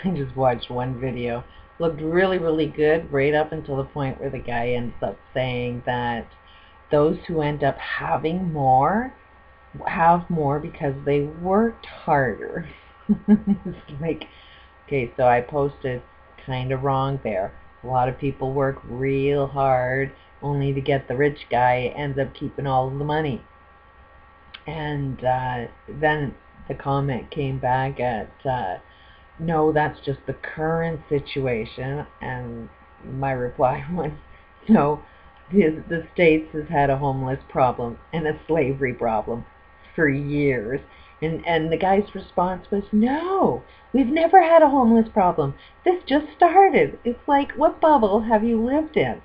I just watched one video. Looked really, really good right up until the point where the guy ends up saying that those who end up having more have more because they worked harder. It's like, okay, so I posted kind of wrong there. A lot of people work real hard only to get the rich guy ends up keeping all of the money. And then the comment came back at, no, that's just the current situation. And my reply was, no, the States has had a homeless problem and a slavery problem for years. And the guy's response was, no, we've never had a homeless problem. This just started. It's like, what bubble have you lived in?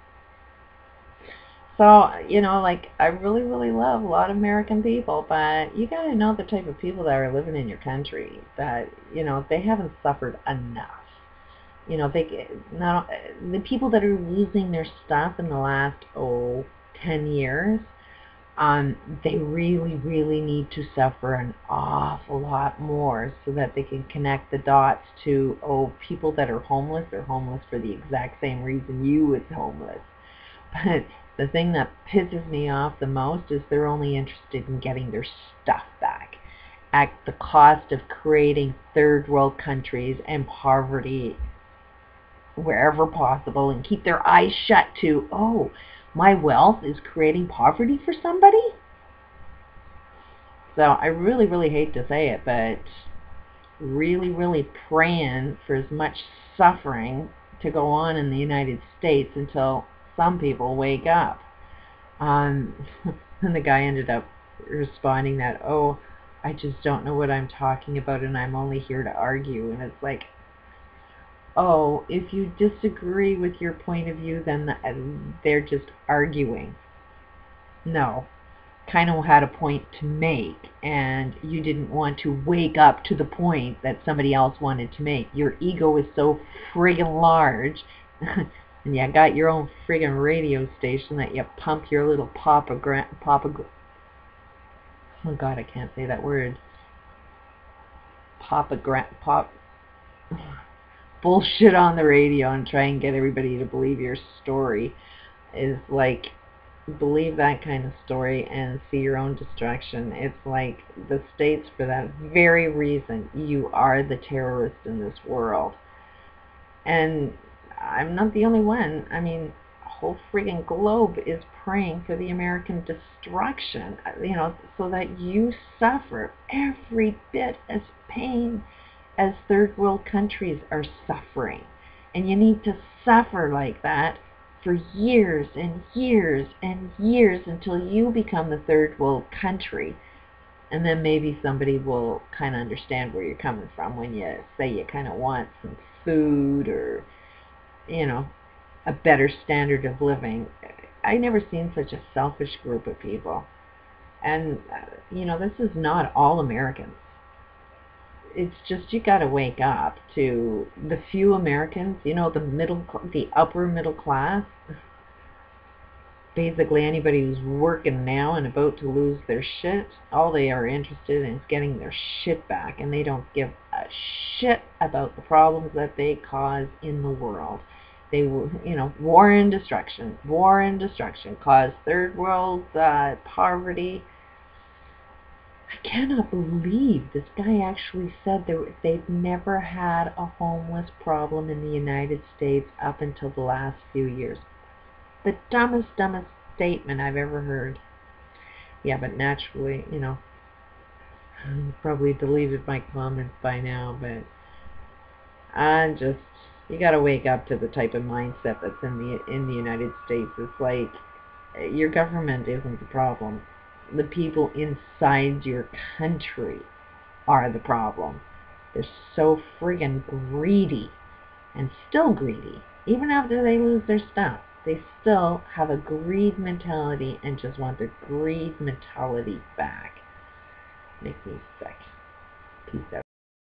So, like, I really, really love a lot of American people, but you got to know the type of people that are living in your country, that, they haven't suffered enough. The people that are losing their stuff in the last, 10 years, they really, really need to suffer an awful lot more so that they can connect the dots to, people that are homeless, they're homeless for the exact same reason you was homeless. But the thing that pisses me off the most is they're only interested in getting their stuff back at the cost of creating third world countries and poverty wherever possible, and keep their eyes shut to, my wealth is creating poverty for somebody. So I really, really hate to say it, but really, really praying for as much suffering to go on in the United States until some people wake up. And the guy ended up responding that, I just don't know what I'm talking about and I'm only here to argue. And it's like, if you disagree with your point of view, then they're just arguing. No, kind of had a point to make, and you didn't want to wake up to the point that somebody else wanted to make. Your ego is so friggin' large, and you got your own friggin' radio station that you pump your little oh God, I can't say that word. Pop bullshit on the radio and try and get everybody to believe your story is like, believe that kind of story and see your own destruction. It's like the States, for that very reason, you are the terrorist in this world. And I'm not the only one. I mean, the whole friggin' globe is praying for the American destruction, so that you suffer every bit as pain as third world countries are suffering. And you need to suffer like that for years and years and years until you become the third world country. And then maybe somebody will kind of understand where you're coming from when you say you kind of want some food or, a better standard of living. I never seen such a selfish group of people. And, this is not all Americans. It's just, you got to wake up to the few Americans, the upper middle class. Basically anybody who's working now and about to lose their shit, all they are interested in is getting their shit back, and they don't give a shit about the problems that they cause in the world. They will, war and destruction, cause third world poverty. I cannot believe this guy actually said they've never had a homeless problem in the United States up until the last few years. The dumbest statement I've ever heard. Yeah, but naturally, I've probably deleted my comments by now, but you gotta wake up to the type of mindset that's in the United States. It's like, your government isn't the problem. The people inside your country are the problem. They're so friggin' greedy, and still greedy, even after they lose their stuff. They still have a greed mentality and just want their greed mentality back. Makes me sick. Peace out.